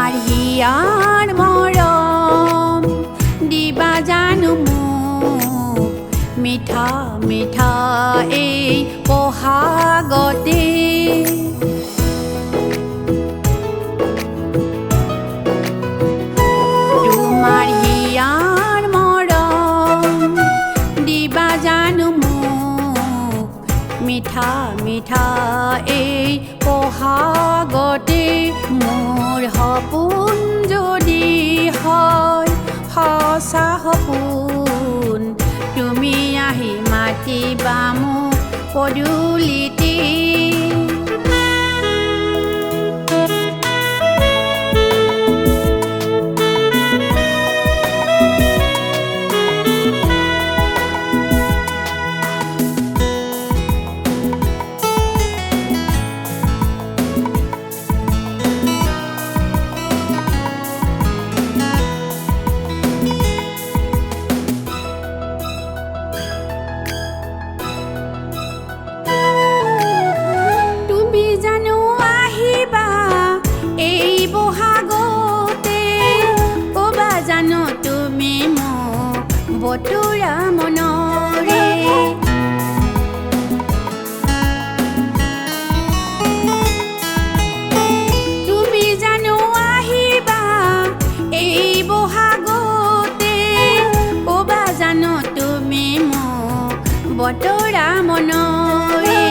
তোমাৰ হিয়াৰ মৰম দিবা জানো মোক মিঠা মিঠা এই বহাগতে তোমাৰ হিয়াৰ মৰম দিবা জানো মোক মিঠা মিঠা এই বহাগতে মোৰ সপোন যদি হয় সঁচা সপোন তুমি আহি মাতিবা মোক পদূলিতে বতৰা মনৰে তুমি জানো আহিবা এই বহাগতে ক'বা জানো তুমি মোক বতৰা মনৰে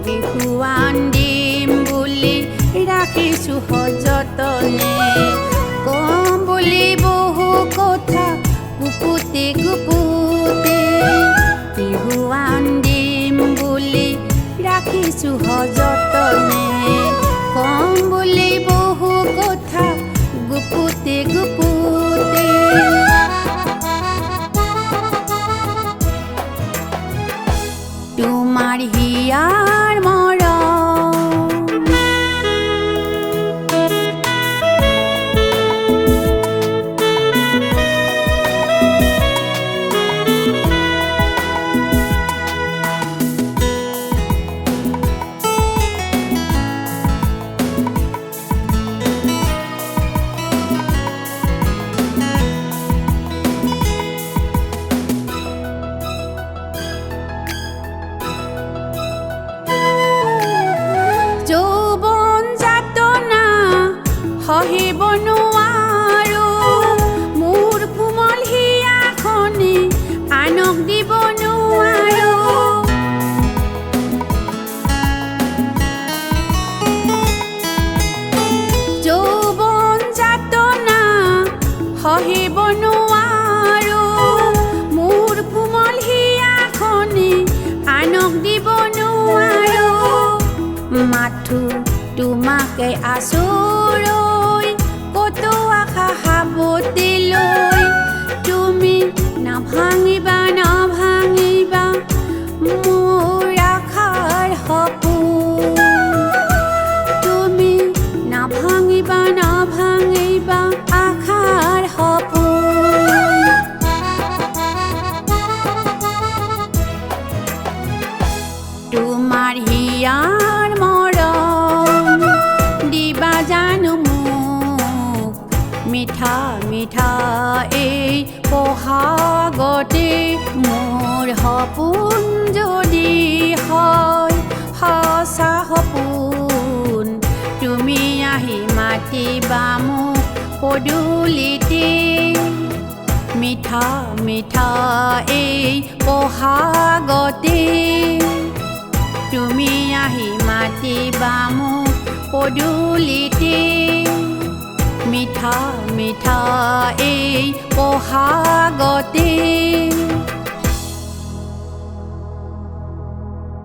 বিহুৱান দিম বুলি ৰাখিছোঁ সযতনে কম বুলি বহু কথা গুপুতে গুপুতে বিহুৱান দিম বুলি ৰাখিছোঁ সযতনে কম বুলি বহু কথা গুপুতে গুপুতে তোমাৰ হিয়াৰ মৰম সহিব নোৱাৰো মোৰ কোমল হিয়াখনি আনক দিব নোৱাৰো যৌৱন যাতনা সহিব নোৱাৰো মোৰ কোমল হিয়াখনি আনক দিব নোৱাৰো মাথো তোমাকে আচুৰৈ কতো আশা সাৱটি লৈ তুমি নাভাঙিবা নাভাঙিবা মোৰ আশাৰ সপোন তুমি নাভাঙিবা নাভাঙিবা আশাৰ সপোন তোমাৰ হিয়াৰ মৰম দিবা জানো মোক মিঠা মিঠা এই বহাগতে মোৰ সপোন যদি হয় সঁচা সপোন তুমি আহি মাতিবা মোক পদূলিতে মিঠা মিঠা এই বহাগতে তুমি আহি মাতিবা মোক পদূলিতে মিঠা মিঠা এই বহাগতে